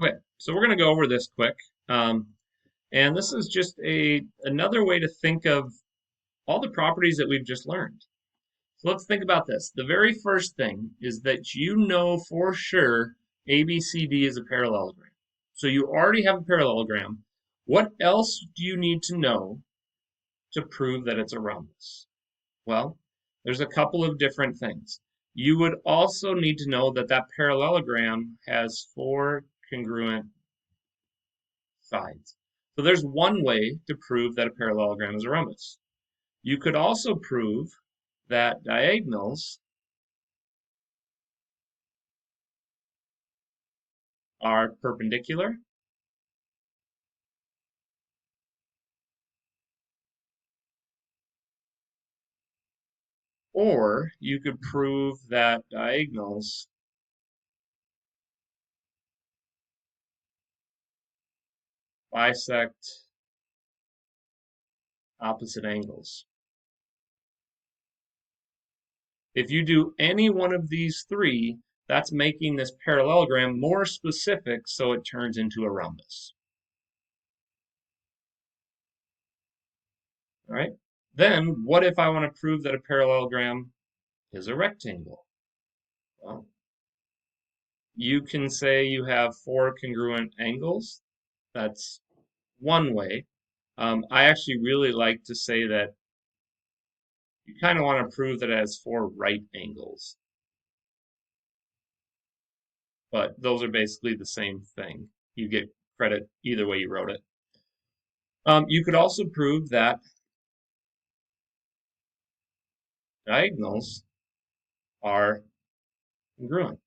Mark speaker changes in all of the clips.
Speaker 1: Okay, so we're going to go over this quick. And this is just another way to think of all the properties that we've just learned. So let's think about this. The very first thing is that you know for sure ABCD is a parallelogram. So you already have a parallelogram. What else do you need to know to prove that it's a rhombus? Well, there's a couple of different things. You would also need to know that that parallelogram has four congruent sides. So there's one way to prove that a parallelogram is a rhombus. You could also prove that diagonals are perpendicular, or you could prove that diagonals bisect opposite angles. If you do any one of these three, that's making this parallelogram more specific so it turns into a rhombus. All right? Then, what if I want to prove that a parallelogram is a rectangle? Well, you can say you have four congruent angles. That's one way. I actually really like to say that you kind of want to prove that it has four right angles, but those are basically the same thing. You get credit either way you wrote it. You could also prove that diagonals are congruent.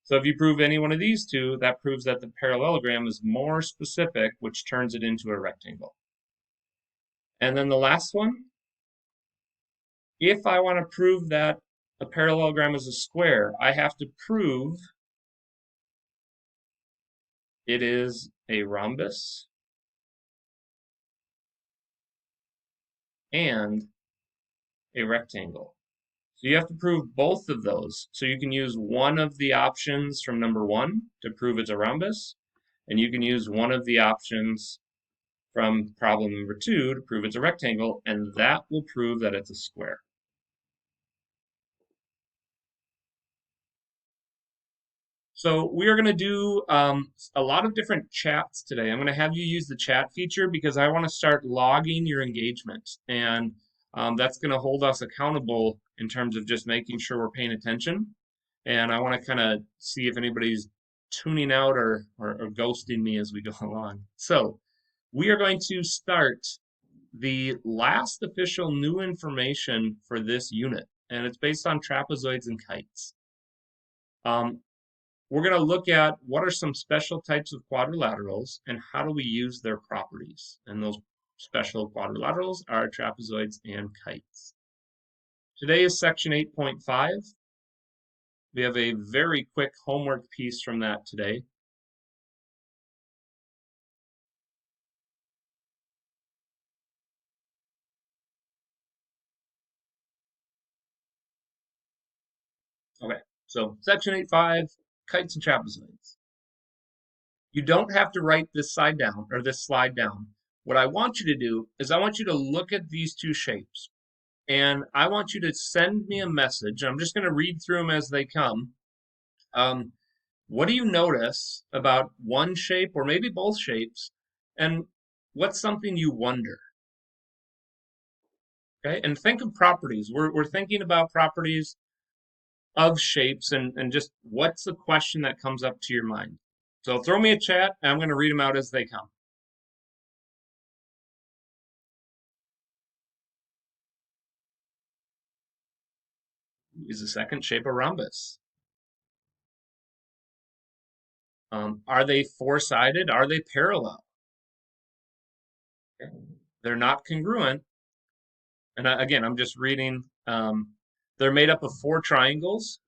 Speaker 1: So if you prove any one of these two, that proves that the parallelogram is more specific, which turns it into a rectangle. And then the last one, if I want to prove that a parallelogram is a square, I have to prove it is a rhombus and a rectangle. So you have to prove both of those. So you can use one of the options from number one to prove it's a rhombus, and you can use one of the options from problem number two to prove it's a rectangle, and that will prove that it's a square. So we are going to do a lot of different chats today. I'm going to have you use the chat feature because I want to start logging your engagement. And that's going to hold us accountable in terms of just making sure we're paying attention. And I want to kind of see if anybody's tuning out or ghosting me as we go along. So we are going to start the last official new information for this unit. And it's based on trapezoids and kites. Um, we're going to look at what are some special types of quadrilaterals and how do we use their properties. And those special quadrilaterals are trapezoids and kites. Today is section 8.5. We have a very quick homework piece from that today. Okay, so section 8.5, kites and trapezoids. You don't have to write this side down or this slide down. What I want you to do is I want you to look at these two shapes and I want you to send me a message. I'm just going to read through them as they come. What do you notice about one shape or maybe both shapes? And what's something you wonder? Okay, and think of properties. We're thinking about properties of shapes and just what's the question that comes up to your mind. So throw me a chat and I'm going to read them out as they come. Is the second shape a rhombus? Are they four-sided? Are they parallel? Okay. They're not congruent. And again, I'm just reading. They're made up of four triangles.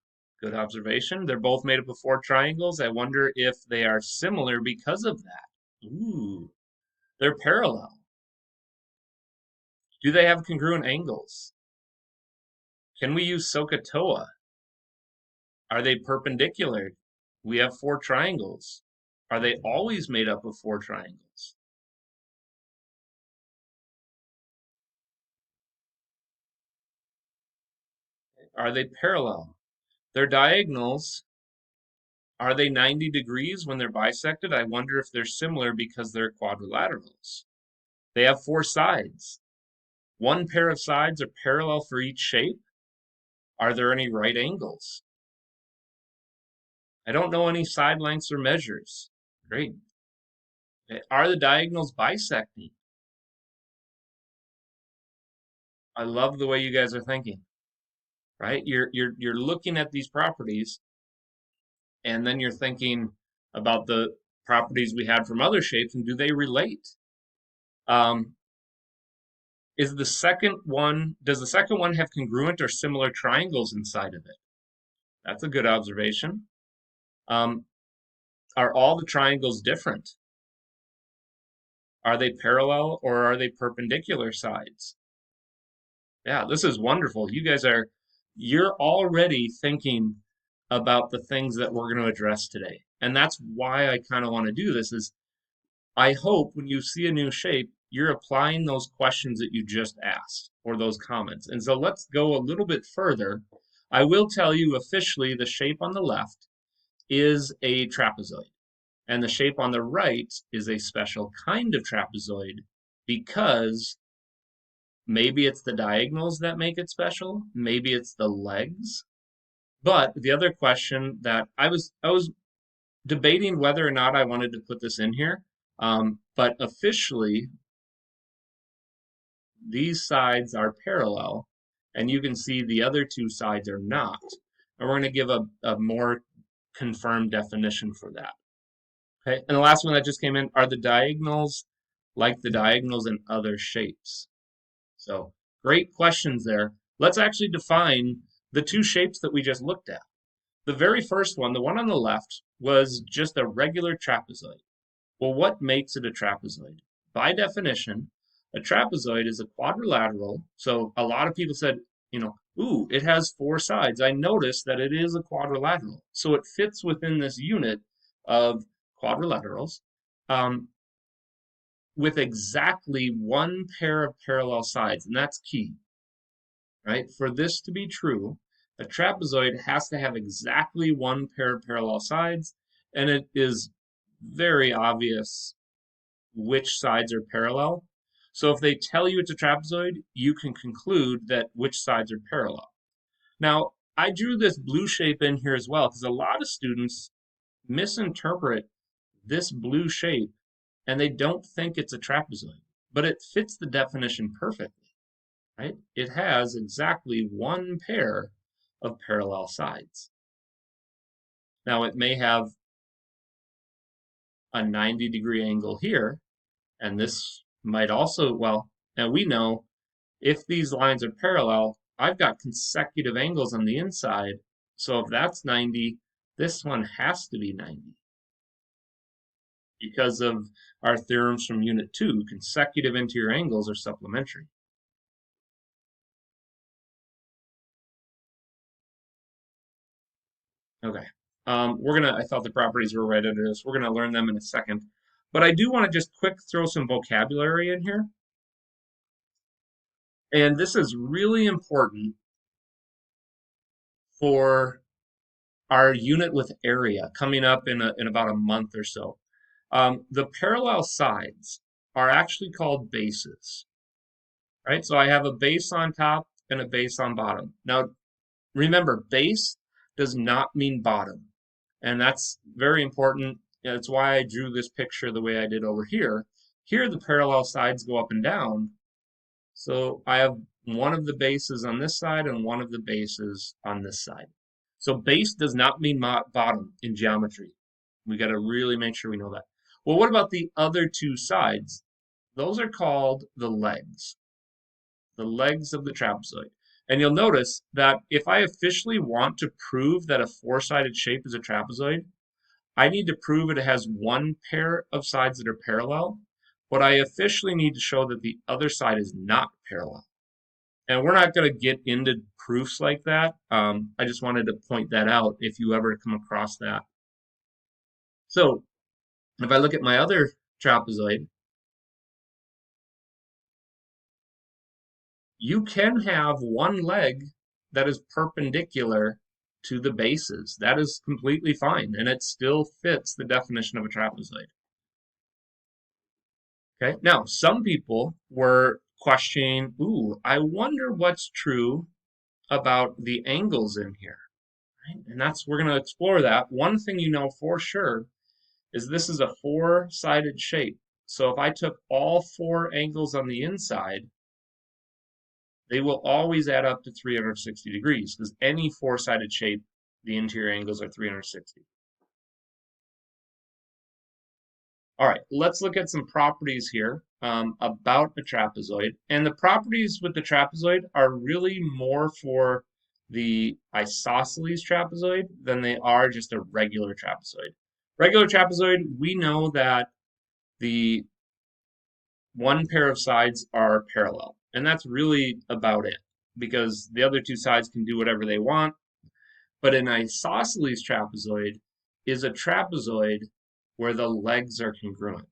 Speaker 1: Good observation. They're both made up of four triangles. I wonder if they are similar because of that. Ooh, they're parallel. Do they have congruent angles? Can we use SOHCAHTOA? Are they perpendicular? We have four triangles. Are they always made up of 4 triangles? Are they parallel? Their diagonals, are they 90 degrees when they're bisected? I wonder if they're similar because they're quadrilaterals. They have 4 sides. One pair of sides are parallel for each shape. Are there any right angles? I don't know any side lengths or measures. Great. Are the diagonals bisecting? I love the way you guys are thinking, right? You're looking at these properties, and then you're thinking about the properties we had from other shapes, and do they relate? Um, does the second one have congruent or similar triangles inside of it? That's a good observation. Um, are all the triangles different? Are they parallel or are they perpendicular sides? Yeah, this is wonderful. You're already thinking about the things that we're going to address today. And that's why I kind of want to do this is I hope when you see a new shape, you're applying those questions that you just asked or those comments. And so let's go a little bit further. I will tell you officially the shape on the left is a trapezoid, and the shape on the right is a special kind of trapezoid because maybe it's the diagonals that make it special, maybe it's the legs. But the other question that I was debating whether or not I wanted to put this in here, but officially these sides are parallel, and you can see the other 2 sides are not. And we're going to give a more confirmed definition for that. Okay, and the last one that just came in, are the diagonals like the diagonals in other shapes? So great questions there. Let's actually define the 2 shapes that we just looked at. The very first one, the one on the left, was just a regular trapezoid. Well, what makes it a trapezoid? By definition, a trapezoid is a quadrilateral. So a lot of people said, ooh, it has 4 sides. I noticed that it is a quadrilateral. So it fits within this unit of quadrilaterals with exactly 1 pair of parallel sides. And that's key, right? For this to be true, a trapezoid has to have exactly 1 pair of parallel sides. And it is very obvious which sides are parallel. So if they tell you it's a trapezoid, you can conclude that which sides are parallel. Now, I drew this blue shape in here as well because a lot of students misinterpret this blue shape and they don't think it's a trapezoid, but it fits the definition perfectly, right? It has exactly 1 pair of parallel sides. Now, it may have a 90-degree angle here, and this might also, well, now we know if these lines are parallel, I've got consecutive angles on the inside. So if that's 90, this one has to be 90. Because of our theorems from Unit 2, consecutive interior angles are supplementary. Okay. I thought the properties were right under this. We're gonna learn them in a second. But I do want to just quick throw some vocabulary in here. And this is really important for our unit with area coming up in about a month or so. The parallel sides are actually called bases, right? So I have a base on top and a base on bottom. Now, remember, base does not mean bottom, and that's very important. That's why I drew this picture the way I did over here. Here, the parallel sides go up and down. So I have one of the bases on this side and one of the bases on this side. So base does not mean bottom in geometry. We got to really make sure we know that. Well, what about the other 2 sides? Those are called the legs of the trapezoid. And you'll notice that if I officially want to prove that a 4-sided shape is a trapezoid, I need to prove it has 1 pair of sides that are parallel, but I officially need to show that the other side is not parallel. And we're not going to get into proofs like that. I just wanted to point that out if you ever come across that. So If I look at my other trapezoid, you can have one leg that is perpendicular to the bases. That is completely fine, and it still fits the definition of a trapezoid. Okay, now some people were questioning, ooh, I wonder what's true about the angles in here, right? And we're going to explore that. One thing you know for sure is this is a four-sided shape. So if I took all four angles on the inside, they will always add up to 360 degrees because any four-sided shape, the interior angles are 360. All right, let's look at some properties here about a trapezoid. And the properties with the trapezoid are really more for the isosceles trapezoid than they are just a regular trapezoid. Regular trapezoid, we know that the one pair of sides are parallel, and that's really about it because the other two sides can do whatever they want. But an isosceles trapezoid is a trapezoid where the legs are congruent.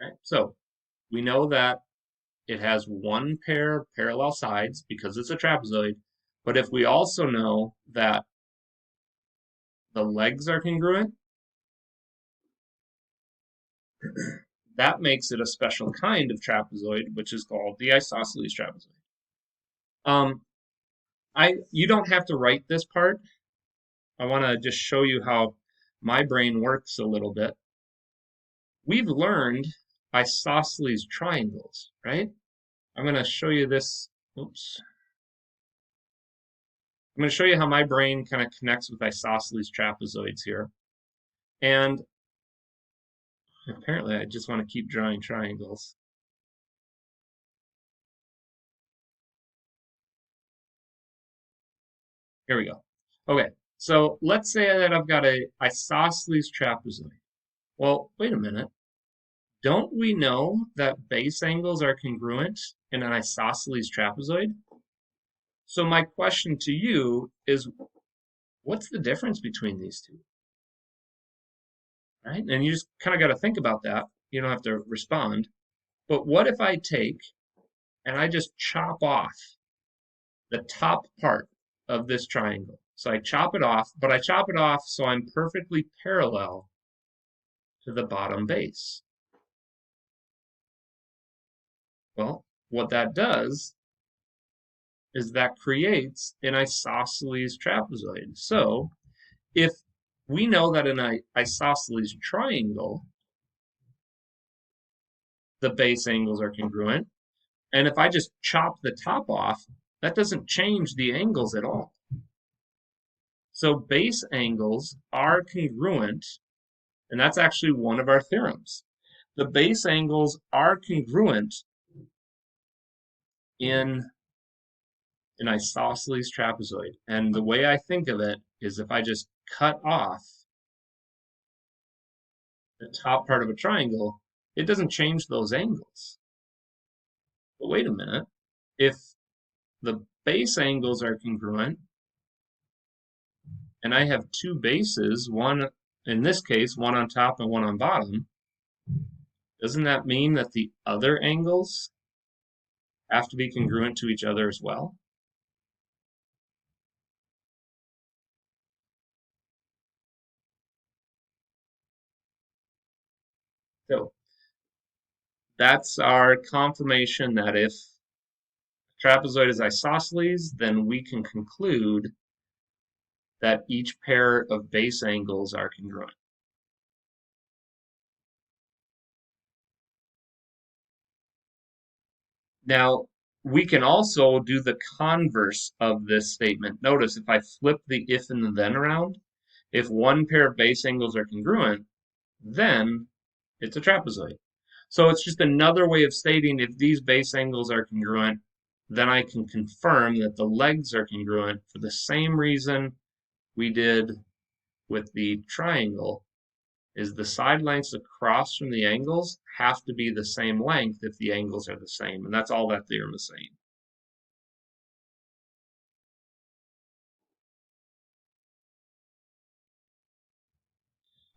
Speaker 1: Okay? So we know that it has one pair of parallel sides because it's a trapezoid. But if we also know that the legs are congruent, that makes it a special kind of trapezoid, which is called the isosceles trapezoid. Um, you don't have to write this part. I want to just show you how my brain works a little bit. We've learned isosceles triangles, right? I'm going to show you this. Oops. I'm going to show you how my brain kind of connects with isosceles trapezoids here. And apparently I just want to keep drawing triangles. Here we go. Okay, so let's say that I've got a isosceles trapezoid. Well, wait a minute. Don't we know that base angles are congruent in an isosceles trapezoid? So my question to you is, what's the difference between these two? Right? And you just kind of got to think about that. You don't have to respond. But what if I take and I just chop off the top part of this triangle? So I chop it off, but I chop it off so I'm perfectly parallel to the bottom base. Well, what that does is that creates an isosceles trapezoid. So if we know that in an isosceles triangle, the base angles are congruent, and if I just chop the top off, that doesn't change the angles at all. So base angles are congruent, and that's actually one of our theorems. The base angles are congruent in an isosceles trapezoid. And the way I think of it is if I just cut off the top part of a triangle, it doesn't change those angles. But wait a minute, if the base angles are congruent, and I have two bases, one, in this case, one on top and one on bottom, doesn't that mean that the other angles have to be congruent to each other as well? So that's our confirmation that if trapezoid is isosceles, then we can conclude that each pair of base angles are congruent. Now, we can also do the converse of this statement. Notice if I flip the if and the then around, if one pair of base angles are congruent, then it's a trapezoid. So it's just another way of stating if these base angles are congruent, then I can confirm that the legs are congruent for the same reason we did with the triangle, is the side lengths across from the angles have to be the same length if the angles are the same. And that's all that theorem is saying.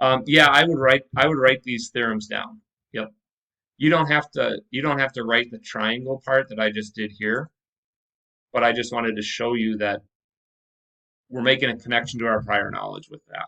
Speaker 1: Yeah, I would write these theorems down. Yep. You don't have to write the triangle part that I just did here, but I just wanted to show you that we're making a connection to our prior knowledge with that.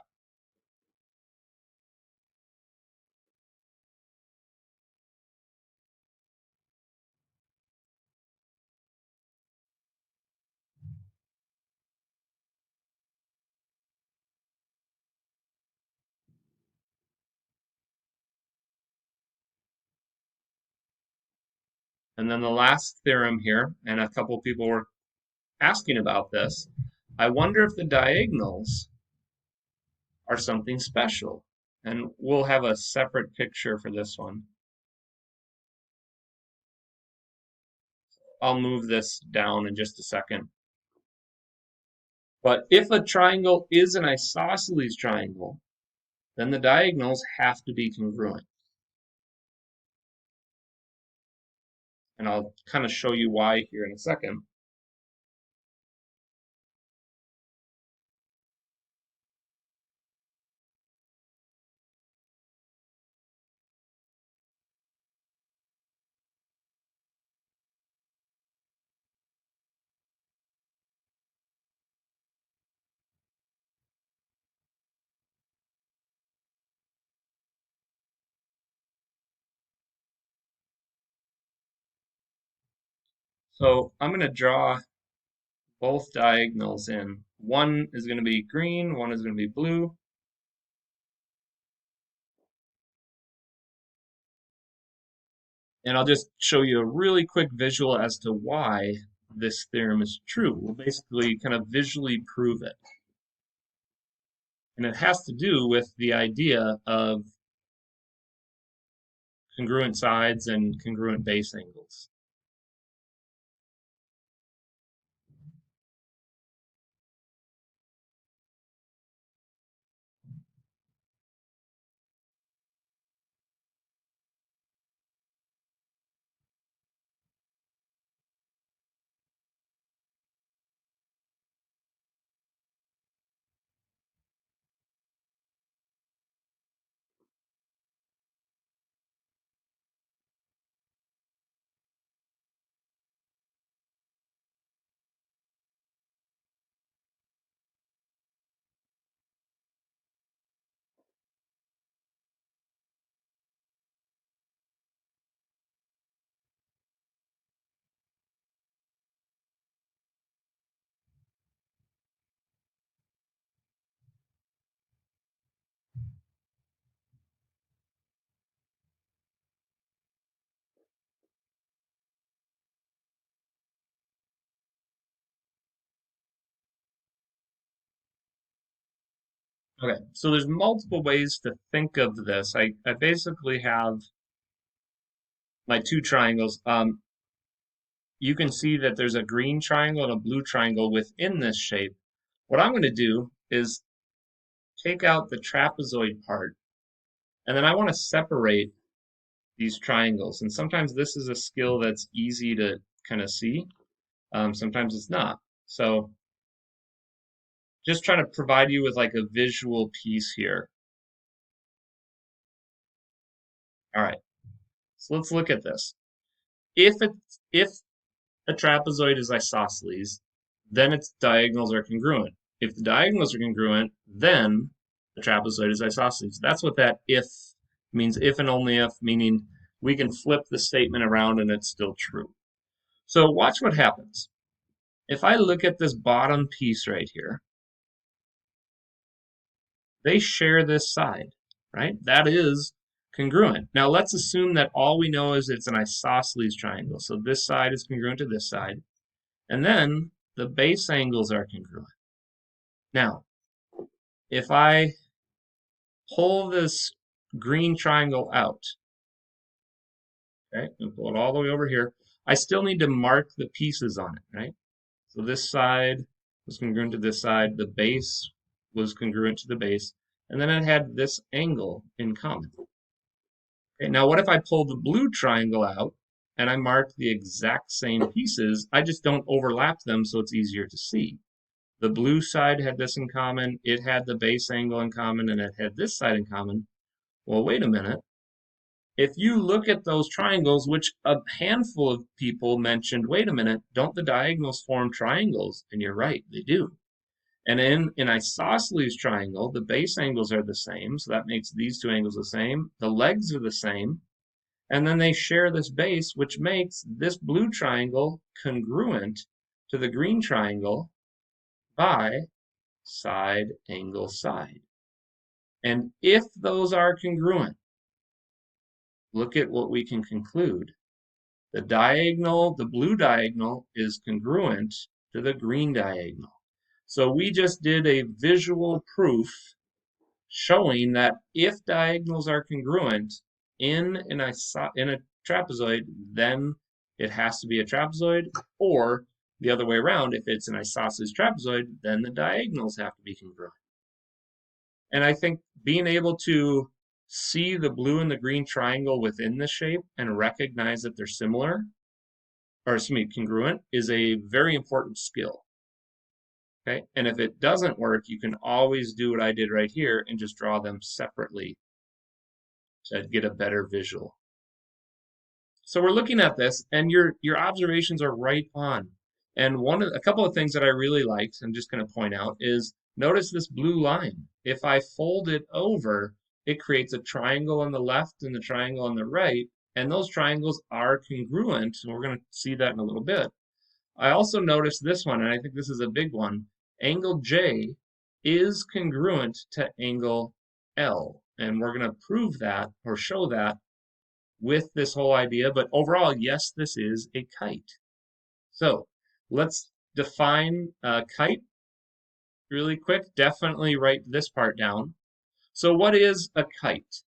Speaker 1: And then the last theorem here, and a couple people were asking about this. I wonder if the diagonals are something special. And we'll have a separate picture for this one. I'll move this down in just a second. But if a triangle is an isosceles triangle, then the diagonals have to be congruent. And I'll kind of show you why here in a second. So I'm going to draw both diagonals in. One is going to be green, one is going to be blue. And I'll just show you a really quick visual as to why this theorem is true. We'll basically kind of visually prove it. And it has to do with the idea of congruent sides and congruent base angles. Okay, so there's multiple ways to think of this. I basically have my two triangles. You can see that there's a green triangle and a blue triangle within this shape. What I'm going to do is take out the trapezoid part, and then I want to separate these triangles. And sometimes this is a skill that's easy to kind of see. Sometimes it's not. So just trying to provide you with like a visual piece here. All right, so let's look at this. If a trapezoid is isosceles, then its diagonals are congruent. If the diagonals are congruent, then the trapezoid is isosceles. That's what that if means, if and only if, meaning we can flip the statement around and it's still true. So watch what happens. If I look at this bottom piece right here, they share this side, right? That is congruent. Now let's assume that all we know is it's an isosceles triangle. So this side is congruent to this side. And then the base angles are congruent. Now, if I pull this green triangle out, okay, and pull it all the way over here, I still need to mark the pieces on it, right? So this side was congruent to this side, the base was congruent to the base, and then it had this angle in common. Okay, now what if I pull the blue triangle out and I mark the exact same pieces? I just don't overlap them so it's easier to see. the blue side had this in common, it had the base angle in common, and it had this side in common. Well, wait a minute. If you look at those triangles, which a handful of people mentioned, wait a minute, don't the diagonals form triangles? And you're right, they do. And in an isosceles triangle, the base angles are the same, so that makes these two angles the same. The legs are the same, and then they share this base, which makes this blue triangle congruent to the green triangle by side angle side. And if those are congruent, look at what we can conclude. The diagonal, the blue diagonal, is congruent to the green diagonal. So we just did a visual proof showing that if diagonals are congruent in a trapezoid, then it has to be a trapezoid, or the other way around, if it's an isosceles trapezoid, then the diagonals have to be congruent. And I think being able to see the blue and the green triangle within the shape and recognize that they're similar, or excuse me, congruent, is a very important skill. Okay, and if it doesn't work, you can always do what I did right here and just draw them separately to get a better visual. So we're looking at this, and your observations are right on. And a couple of things that I really liked, I'm just going to point out, is notice this blue line. If I fold it over, it creates a triangle on the left and the triangle on the right, and those triangles are congruent, and we're going to see that in a little bit. I also noticed this one, and I think this is a big one. Angle J is congruent to angle L, and we're going to prove that or show that with this whole idea. But overall, yes, this is a kite. So let's define a kite really quick. Definitely write this part down. So what is a kite?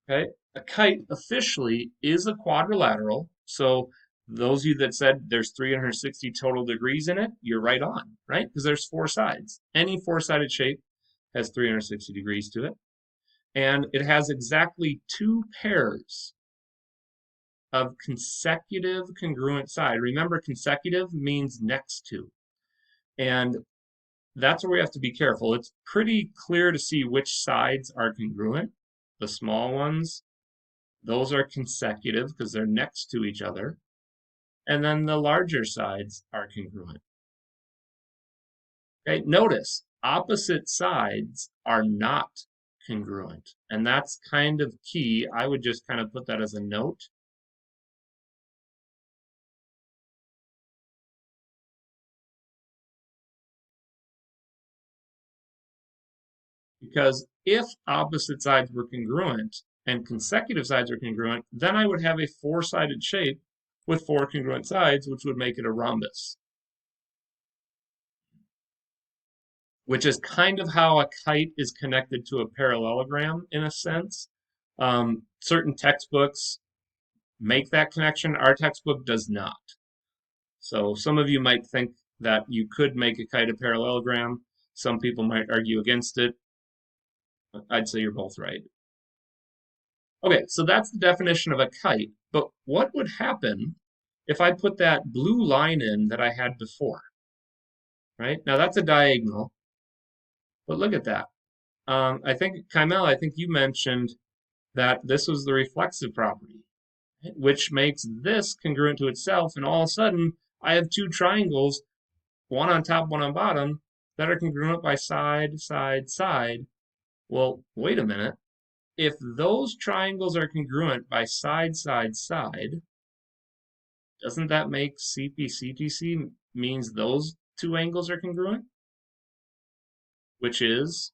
Speaker 1: Okay, a kite officially is a quadrilateral. So those of you that said there's 360 total degrees in it, you're right on, right? Because there's four sides. Any four-sided shape has 360 degrees to it. And it has exactly two pairs of consecutive congruent side. Remember, consecutive means next to. And that's where we have to be careful. It's pretty clear to see which sides are congruent. The small ones, those are consecutive because they're next to each other. And then the larger sides are congruent. Okay, notice opposite sides are not congruent. And that's kind of key. I would just kind of put that as a note. Because if opposite sides were congruent and consecutive sides are congruent, then I would have a four-sided shape with four congruent sides, which would make it a rhombus. Which is kind of how a kite is connected to a parallelogram in a sense. Certain textbooks make that connection. Our textbook does not. So some of you might think that you could make a kite a parallelogram. Some people might argue against it. I'd say you're both right. Okay, so that's the definition of a kite. But what would happen if I put that blue line in that I had before? Right? Now that's a diagonal. But look at that. I think, Kaimel, I think you mentioned that this was the reflexive property, which makes this congruent to itself. And all of a sudden, I have two triangles, one on top, one on bottom, that are congruent by side, side, side. Well, wait a minute. If those triangles are congruent by side, side, side, doesn't that make CP-CTC means those two angles are congruent? Which is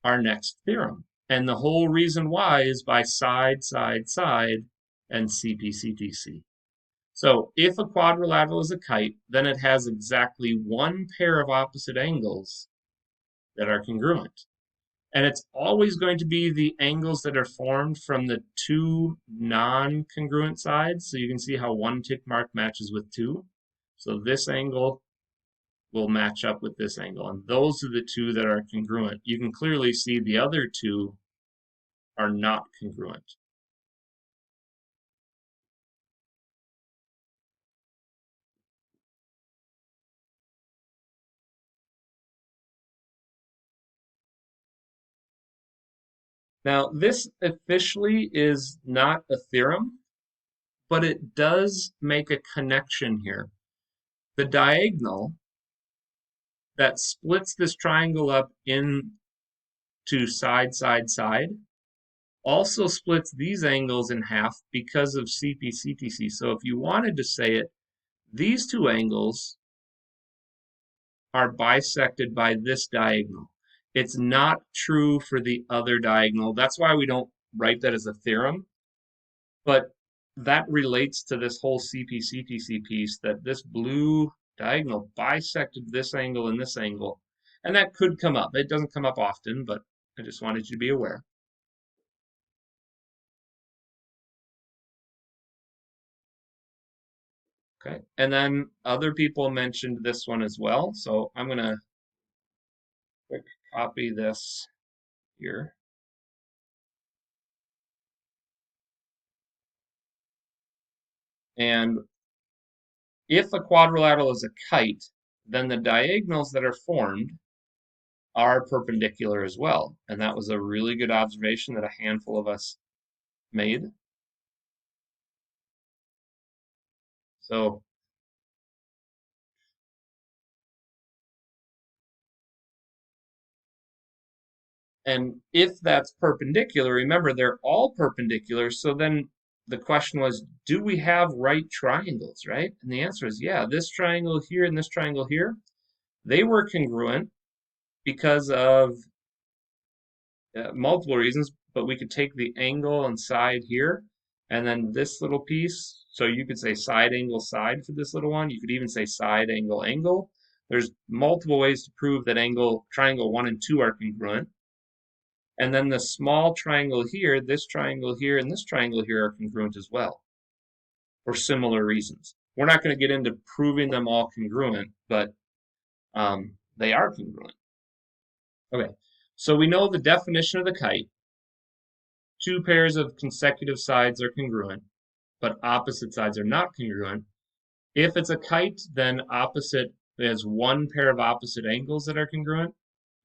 Speaker 1: our next theorem. And the whole reason why is by side, side, side, and CP-CTC. So if a quadrilateral is a kite, then it has exactly one pair of opposite angles that are congruent. And it's always going to be the angles that are formed from the two non-congruent sides. So you can see how one tick mark matches with two. So this angle will match up with this angle. And those are the two that are congruent. You can clearly see the other two are not congruent. Now, this officially is not a theorem, but it does make a connection here. The diagonal that splits this triangle up into side, side, side also splits these angles in half because of CP/CTC. So if you wanted to say it, these two angles are bisected by this diagonal. It's not true for the other diagonal. That's why we don't write that as a theorem. But that relates to this whole CP/CTC piece, that this blue diagonal bisected this angle and this angle. And that could come up. It doesn't come up often, but I just wanted you to be aware. Okay, and then other people mentioned this one as well. So I'm going to quick copy this here. And if a quadrilateral is a kite, then the diagonals that are formed are perpendicular as well. And that was a really good observation that a handful of us made. So and if that's perpendicular, remember they're all perpendicular. So then the question was, do we have right triangles, right? And the answer is yeah, this triangle here and this triangle here, they were congruent because of multiple reasons, but we could take the angle and side here, and then this little piece. So you could say side angle side for this little one. You could even say side angle angle. There's multiple ways to prove that triangle 1 and 2 are congruent. And then the small triangle here, this triangle here, and this triangle here are congruent as well for similar reasons. We're not going to get into proving them all congruent, but they are congruent. Okay, so we know the definition of the kite. Two pairs of consecutive sides are congruent, but opposite sides are not congruent. If it's a kite, then there's one pair of opposite angles that are congruent,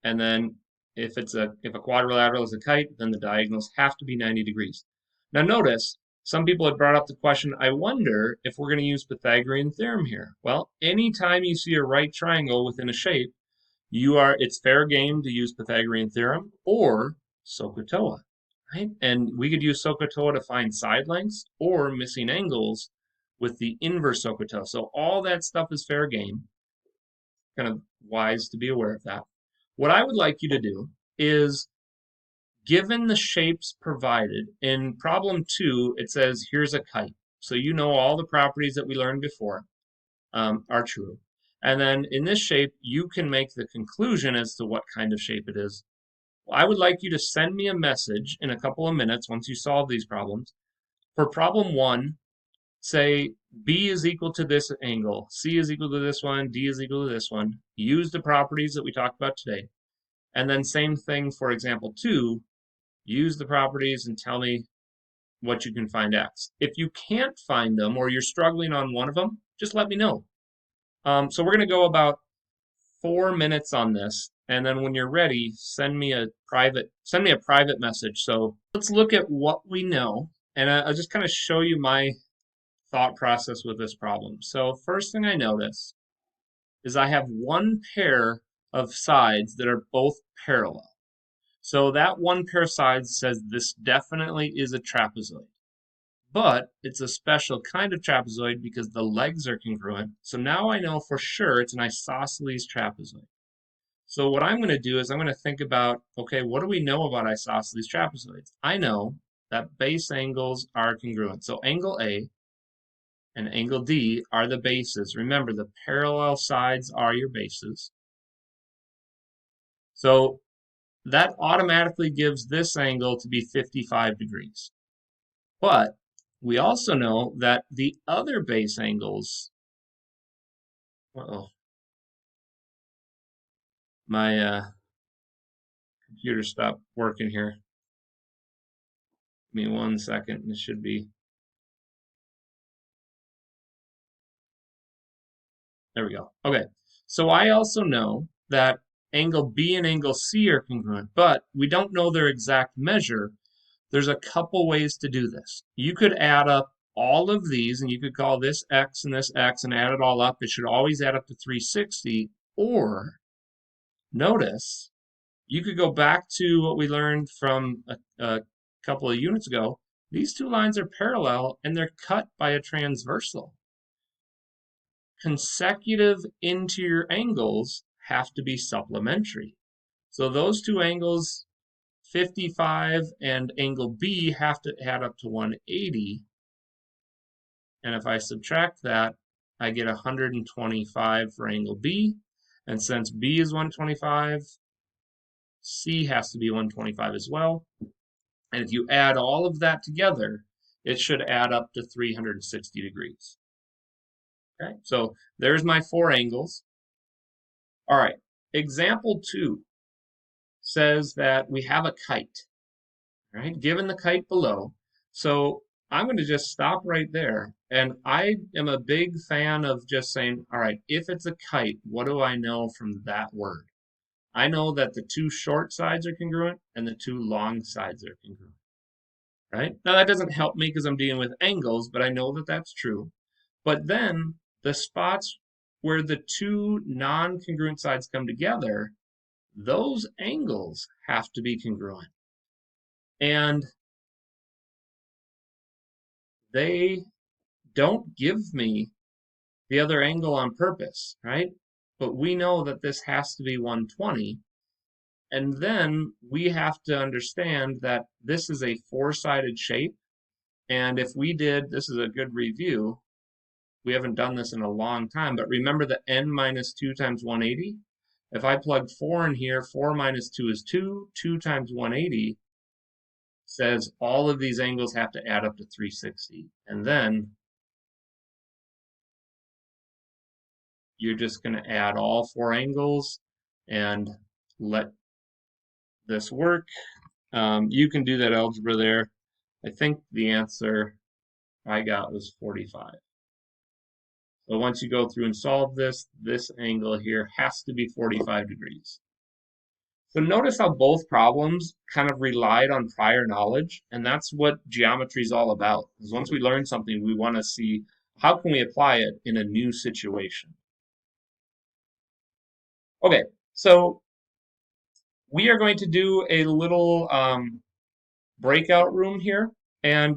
Speaker 1: and then if a quadrilateral is a kite, then the diagonals have to be 90 degrees. Now notice, some people had brought up the question, I wonder if we're going to use Pythagorean theorem here. Well, anytime you see a right triangle within a shape, it's fair game to use Pythagorean theorem or SOHCAHTOA, right? And we could use SOHCAHTOA to find side lengths or missing angles with the inverse SOHCAHTOA. So all that stuff is fair game. Kind of wise to be aware of that. What I would like you to do is, given the shapes provided, in problem 2, it says here's a kite. So you know all the properties that we learned before are true. And then in this shape, you can make the conclusion as to what kind of shape it is. Well, I would like you to send me a message in a couple of minutes once you solve these problems. For problem 1, say B is equal to this angle, C is equal to this one, D is equal to this one. Use the properties that we talked about today. And then same thing for example 2, use the properties and tell me what you can find X. If you can't find them or you're struggling on one of them, just let me know. So we're going to go about 4 minutes on this, and then when you're ready, send me a private message. So let's look at what we know, and I'll just kind of show you my thought process with this problem. So first thing I notice is I have one pair of sides that are both parallel. So that one pair of sides says this definitely is a trapezoid. But it's a special kind of trapezoid because the legs are congruent. So now I know for sure it's an isosceles trapezoid. So what I'm going to do is I'm going to think about, okay, what do we know about isosceles trapezoids? I know that base angles are congruent. So angle A and angle D are the bases. Remember, the parallel sides are your bases. So that automatically gives this angle to be 55 degrees. But we also know that the other base angles, my computer stopped working here. Give me 1 second. It should be. There we go. Okay. So I also know that angle B and angle C are congruent, but we don't know their exact measure. There's a couple ways to do this. You could add up all of these, and you could call this x and this x and add it all up. It should always add up to 360. Or, notice, you could go back to what we learned from a couple of units ago. These two lines are parallel, and they're cut by a transversal. Consecutive interior angles have to be supplementary. So those two angles, 55 and angle B, have to add up to 180. And if I subtract that, I get 125 for angle B. And since B is 125, C has to be 125 as well. And if you add all of that together, it should add up to 360 degrees. Okay, so there's my 4 angles. All right, example 2 says that we have a kite, right? Given the kite below. So I'm going to just stop right there. And I am a big fan of just saying, all right, if it's a kite, what do I know from that word? I know that the 2 short sides are congruent and the 2 long sides are congruent, right? Now that doesn't help me because I'm dealing with angles, but I know that that's true. But then the spots where the 2 non-congruent sides come together, those angles have to be congruent. And they don't give me the other angle on purpose, right? But we know that this has to be 120. And then we have to understand that this is a 4-sided shape. And if we did, this is a good review. We haven't done this in a long time, but remember the n minus 2 times 180? If I plug 4 in here, 4 minus 2 is 2. 2 times 180 says all of these angles have to add up to 360. And then you're just going to add all 4 angles and let this work. You can do that algebra there. I think the answer I got was 45. So once you go through and solve this, this angle here has to be 45 degrees. So notice how both problems kind of relied on prior knowledge, and that's what geometry is all about. Because once we learn something, we want to see how can we apply it in a new situation. Okay, so we are going to do a little breakout room here, and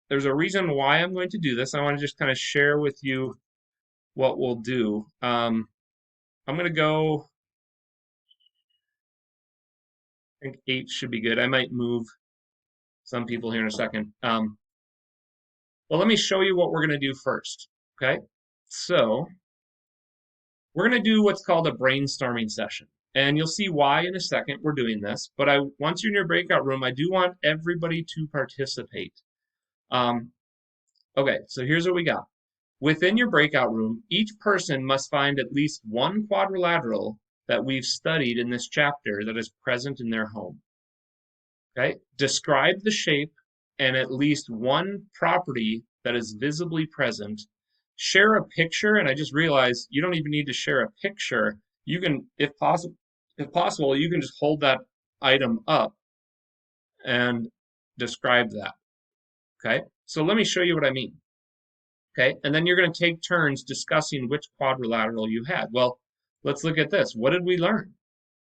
Speaker 1: there's a reason why I'm going to do this. I want to just kind of share with you what we'll do. I'm going to go, I think 8 should be good. I might move some people here in a second. Well, let me show you what we're going to do first, okay? So we're going to do what's called a brainstorming session. And you'll see why in a second we're doing this. But once you're in your breakout room, I do want everybody to participate. Okay, so here's what we got. Within your breakout room, each person must find at least one quadrilateral that we've studied in this chapter that is present in their home. Okay, describe the shape and at least one property that is visibly present. Share a picture, and I just realized you don't even need to share a picture. You can, if possible, you can just hold that item up and describe that. Okay, so let me show you what I mean. Okay, and then you're going to take turns discussing which quadrilateral you had. Well, let's look at this. What did we learn?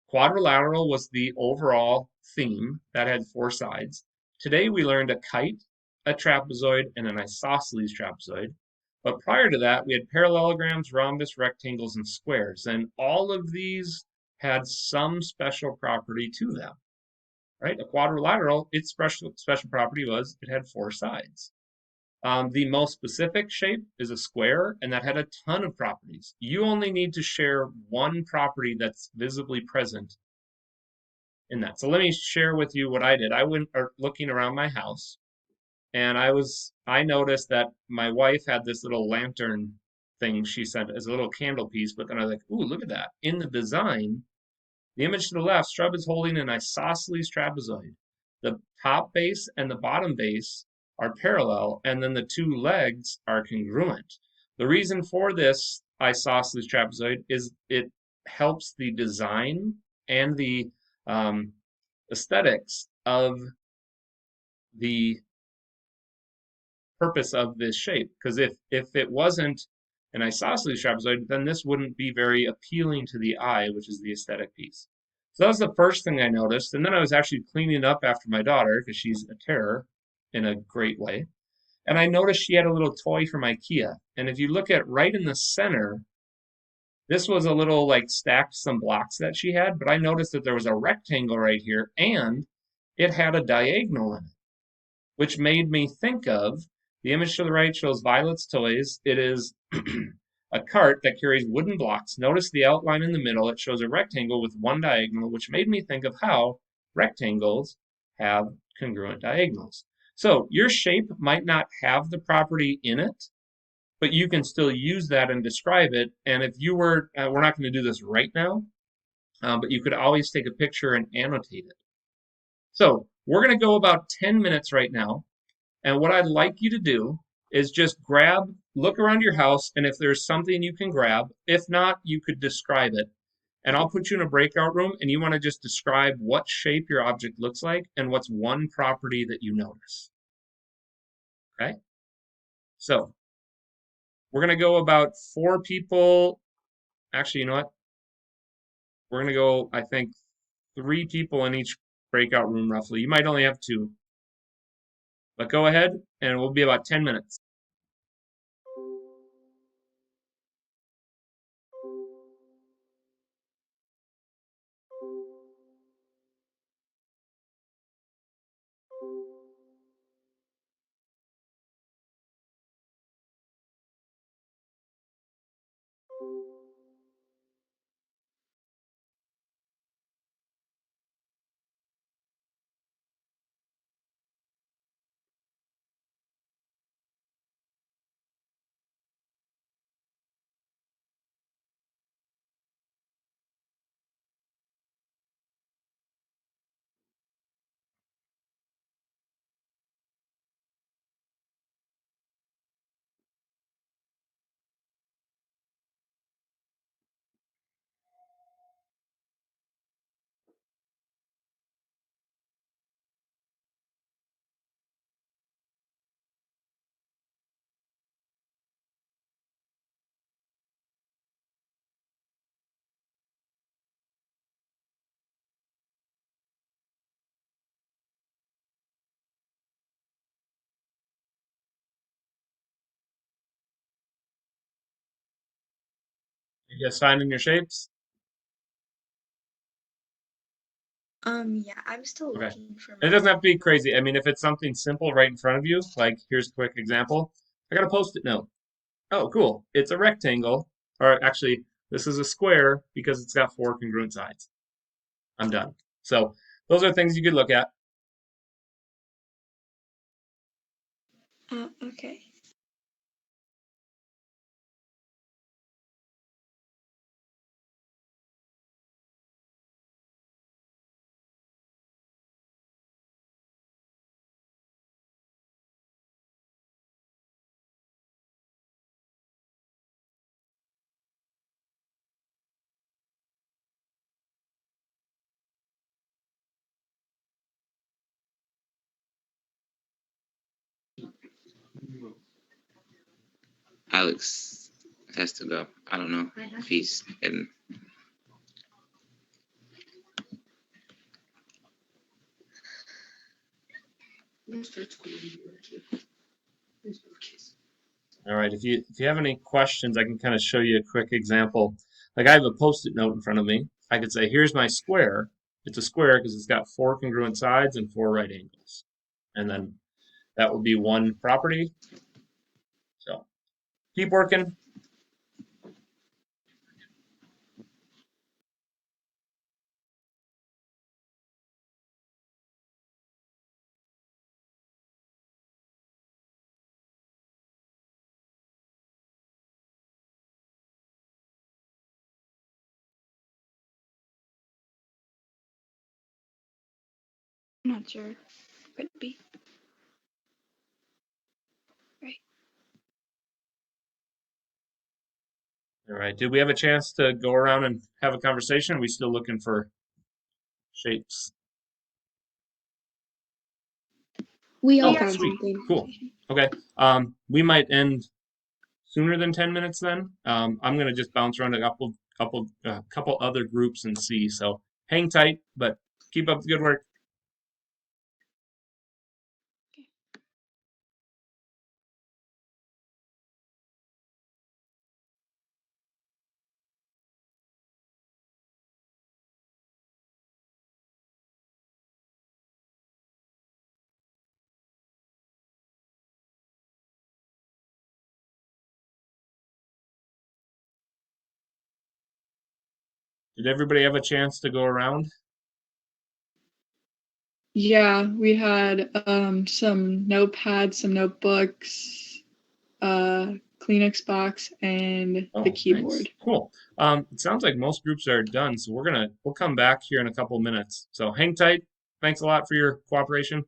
Speaker 1: Quadrilateral was the overall theme that had 4 sides. Today we learned a kite, a trapezoid, and an isosceles trapezoid. But prior to that, we had parallelograms, rhombus, rectangles, and squares. And all of these had some special property to them. Right? A quadrilateral, its special property was it had 4 sides. The most specific shape is a square, and that had a ton of properties. You only need to share one property that's visibly present in that. So let me share with you what I did. I went looking around my house, and I noticed that my wife had this little lantern thing she sent as a little candle piece, but then I was like, ooh, look at that. In the design, the image to the left, Strub is holding an isosceles trapezoid. The top base and the bottom base are parallel, and then the 2 legs are congruent. The reason for this isosceles trapezoid is it helps the design and the aesthetics of the purpose of this shape. Because if it wasn't an isosceles trapezoid, then this wouldn't be very appealing to the eye, which is the aesthetic piece. So that was the first thing I noticed. And then I was actually cleaning up after my daughter because she's a terror in a great way. And I noticed she had a little toy from IKEA. And if you look at right in the center, this was a little like stacked some blocks that she had, but I noticed that there was a rectangle right here and it had a diagonal in it, which made me think of the image to the right shows Violet's toys. It is a cart that carries wooden blocks. Notice the outline in the middle. It shows a rectangle with one diagonal, which made me think of how rectangles have congruent diagonals. So your shape might not have the property in it, but you can still use that and describe it. And if you we're not going to do this right now, but you could always take a picture and annotate it. So we're going to go about 10 minutes right now. And what I'd like you to do is just look around your house, and if there's something you can grab, if not, you could describe it. And I'll put you in a breakout room, and you want to just describe what shape your object looks like and what's one property that you notice. Okay? So we're going to go about 4 people. Actually, you know what? We're going to go, I think, 3 people in each breakout room roughly. You might only have 2. But go ahead, and it will be about 10 minutes. You guys finding your shapes?
Speaker 2: Yeah, I'm still
Speaker 1: Okay.
Speaker 2: looking for
Speaker 1: It
Speaker 2: mine.
Speaker 1: doesn't have to be crazy. I mean, if it's something simple right in front of you, like here's a quick example. I got a post-it note. Oh, cool. It's a rectangle. Or actually, this is a square because it's got 4 congruent sides. I'm done. So those are things you could look at.
Speaker 2: Okay.
Speaker 3: Alex has to go. I don't know if he's in.
Speaker 1: All right. If you have any questions, I can kind of show you a quick example. Like I have a post-it note in front of me. I could say, here's my square. It's a square because it's got 4 congruent sides and 4 right angles. And then that would be one property. So keep working.
Speaker 2: I'm not sure. Could be. Right.
Speaker 1: All right. Did we have a chance to go around and have a conversation? Are we still looking for shapes?
Speaker 2: We all
Speaker 1: Oh,
Speaker 2: found
Speaker 1: sweet.
Speaker 2: something.
Speaker 1: Cool. Okay. We might end sooner than 10 minutes then. I'm gonna just bounce around a couple other groups and see. So hang tight, but keep up the good work. Did everybody have a chance to go around?
Speaker 4: Yeah, we had some notepads, some notebooks, Kleenex box, and
Speaker 1: Oh,
Speaker 4: the
Speaker 1: nice.
Speaker 4: keyboard.
Speaker 1: Cool. It sounds like most groups are done, so we'll come back here in a couple minutes. So hang tight. Thanks a lot for your cooperation.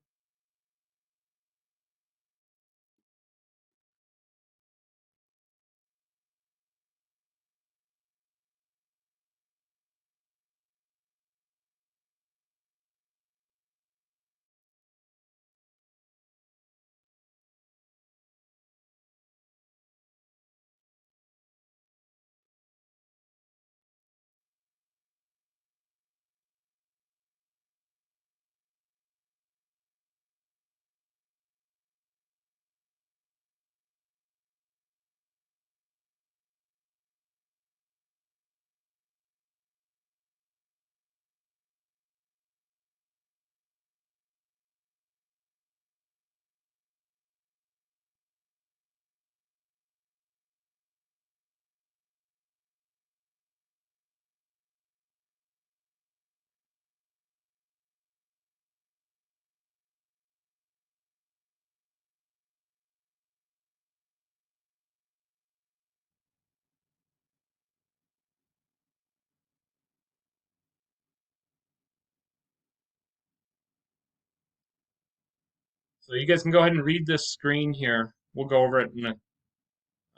Speaker 1: So you guys can go ahead and read this screen here. We'll go over it in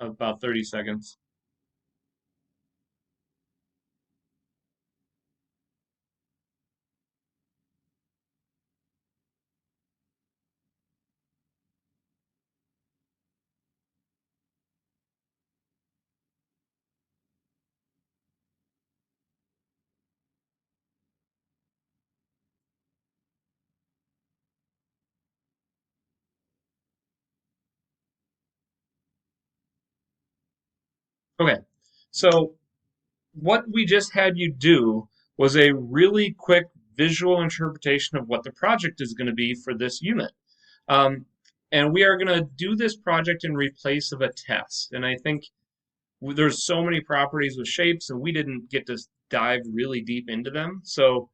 Speaker 1: about 30 seconds. Okay, so what we just had you do was a really quick visual interpretation of what the project is going to be for this unit. Um, and we are going to do this project in replace of a test. And I think there's so many properties with shapes, and we didn't get to dive really deep into them. So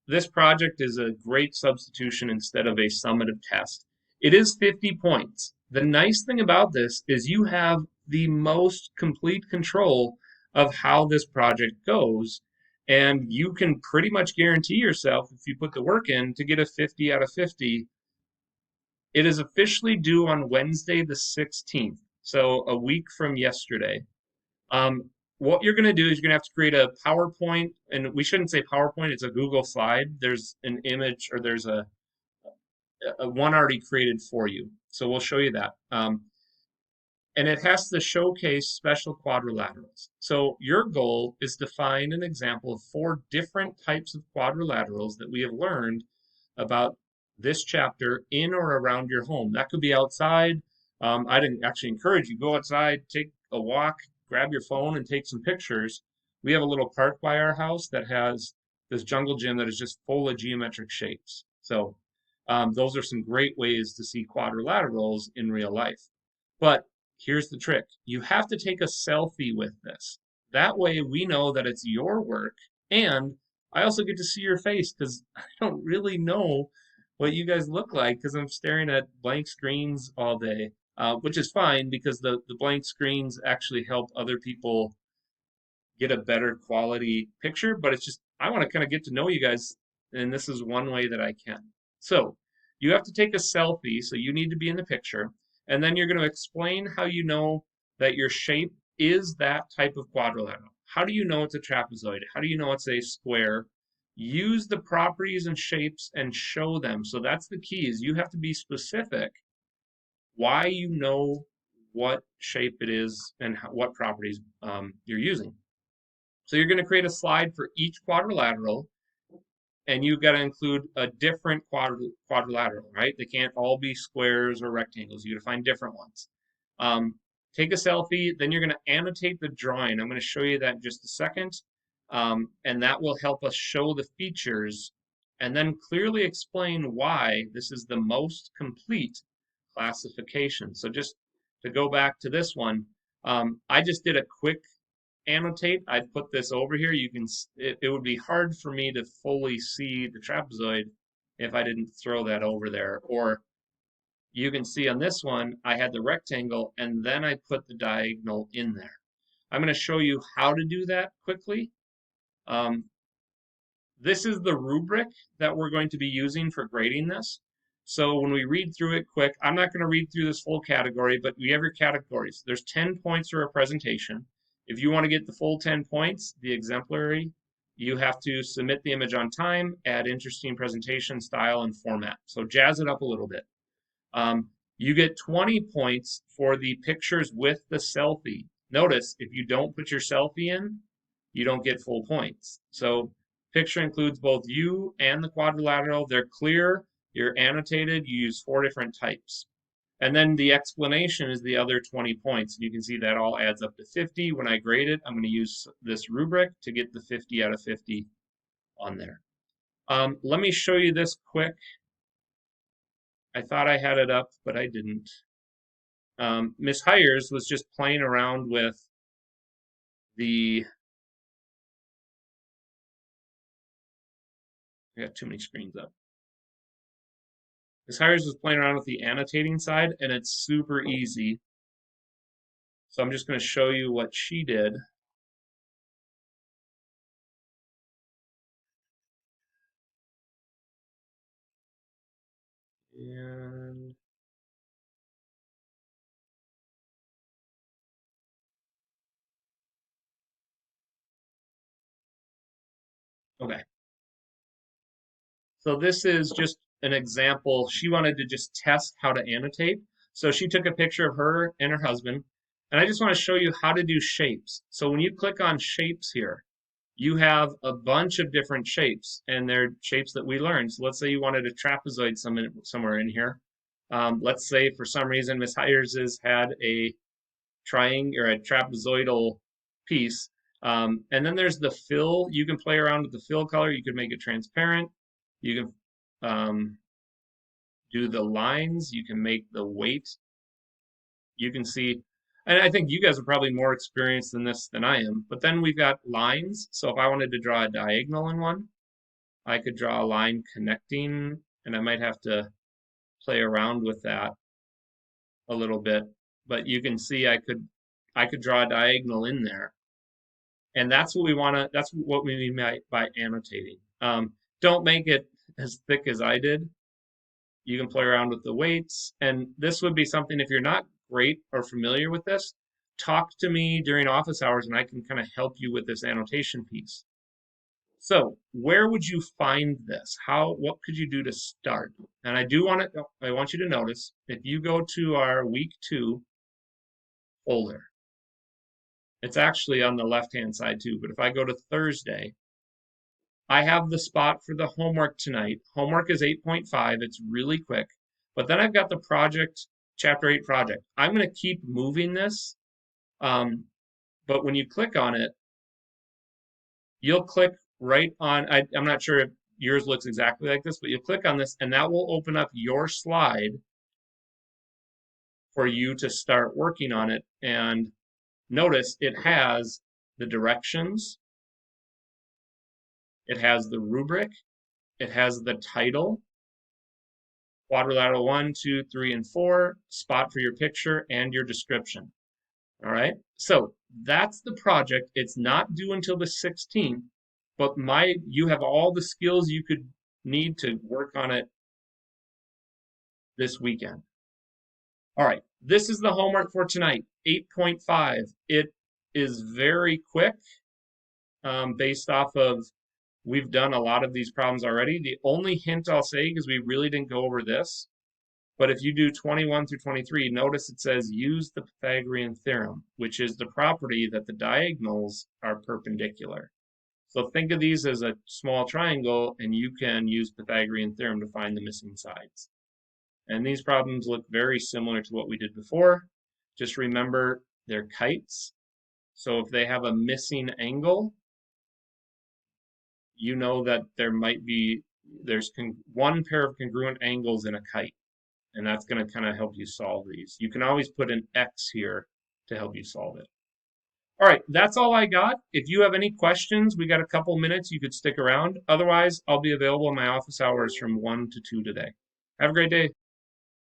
Speaker 1: this project is a great substitution instead of a summative test. It is 50 points. The nice thing about this is you have the most complete control of how this project goes, and you can pretty much guarantee yourself, if you put the work in, to get a 50 out of 50. It is officially due on Wednesday the 16th, so a week from yesterday. What you're going to do is you're going to have to create a PowerPoint, and we shouldn't say PowerPoint, it's a Google slide. There's an image or there's a one already created for you. So we'll show you that. And it has to showcase special quadrilaterals. So your goal is to find an example of 4 different types of quadrilaterals that we have learned about this chapter in or around your home. That could be outside. I'd actually encourage you, go outside, take a walk, grab your phone and take some pictures. We have a little park by our house that has this jungle gym that is just full of geometric shapes. So those are some great ways to see quadrilaterals in real life. But here's the trick. You have to take a selfie with this. That way we know that it's your work, and I also get to see your face because I don't really know what you guys look like because I'm staring at blank screens all day, which is fine because the blank screens actually help other people get a better quality picture, but it's just I want to kind of get to know you guys, and this is one way that I can. So you have to take a selfie, so you need to be in the picture, and then you're going to explain how you know that your shape is that type of quadrilateral? How do you know it's a trapezoid? How do you know it's a square? Use the properties and shapes and show them. So that's the key, is you have to be specific why you know what shape it is and what properties you're using. So you're going to create a slide for each quadrilateral, and you've got to include a different quadrilateral, right? They can't all be squares or rectangles. You got to find different ones. Take a selfie, then you're going to annotate the drawing. I'm going to show you that in just a second, and that will help us show the features and then clearly explain why this is the most complete classification. So just to go back to this one, I just did a quick annotate. I'd put this over here. You can, it would be hard for me to fully see the trapezoid if I didn't throw that over there. Or you can see on this one, I had the rectangle and then I put the diagonal in there. I'm going to show you how to do that quickly. This is the rubric that we're going to be using for grading this. So when we read through it quick, I'm not going to read through this full category, but we have your categories. There's 10 points for a presentation. If you want to get the full 10 points, the exemplary, you have to submit the image on time, add interesting presentation style and format. So jazz it up a little bit. You get 20 points for the pictures with the selfie. Notice, if you don't put your selfie in, you don't get full points. So picture includes both you and the quadrilateral. They're clear, you're annotated, you use 4 different types. And then the explanation is the other 20 points. You can see that all adds up to 50. When I grade it, I'm going to use this rubric to get the 50 out of 50 on there. Let me show you this quick. I thought I had it up, but I didn't. Miss Hires was just playing around with the, I got too many screens up. Miss Hires was playing around with the annotating side, and it's super easy. So I'm just going to show you what she did. And okay. So this is just an example. She wanted to just test how to annotate. So she took a picture of her and her husband. And I just want to show you how to do shapes. So when you click on shapes here, you have a bunch of different shapes, and they're shapes that we learned. So let's say you wanted a trapezoid somewhere in here. Let's say for some reason Miss Hires had a triangle or a trapezoidal piece. And then there's the fill. You can play around with the fill color. You can make it transparent. You can do the lines. You can make the weight. You can see, and I think you guys are probably more experienced in this than I am. But then we've got lines. So if I wanted to draw a diagonal in one, I could draw a line connecting, and I might have to play around with that a little bit. But you can see I could draw a diagonal in there. And that's what we want to, that's what we mean by annotating. Don't make it as thick as I did. You can play around with the weights. And this would be something, if you're not great or familiar with this, talk to me during office hours and I can kind of help you with this annotation piece. So where would you find this? What could you do to start? And I want you to notice, if you go to our week 2 folder, it's actually on the left-hand side too, but if I go to Thursday, I have the spot for the homework tonight. Homework is 8.5. It's really quick. But then I've got the project, Chapter 8 project. I'm going to keep moving this. But when you click on it, you'll click right on, I'm not sure if yours looks exactly like this, but you'll click on this and that will open up your slide for you to start working on it. And notice it has the directions, it has the rubric, it has the title, quadrilateral 1, 2, 3, and 4, spot for your picture, and your description. All right, so that's the project. It's not due until the 16th, but you have all the skills you could need to work on it this weekend. All right, this is the homework for tonight, 8.5. It is very quick based off of we've done a lot of these problems already. The only hint I'll say, because we really didn't go over this, but if you do 21 through 23, notice it says use the Pythagorean theorem, which is the property that the diagonals are perpendicular. So think of these as a small triangle, and you can use Pythagorean theorem to find the missing sides. And these problems look very similar to what we did before. Just remember they're kites. So if they have a missing angle, you know that there's one pair of congruent angles in a kite. And that's going to kind of help you solve these. You can always put an X here to help you solve it. All right, that's all I got. If you have any questions, we got a couple minutes. You could stick around. Otherwise, I'll be available in my office hours from 1 to 2 today. Have a great day.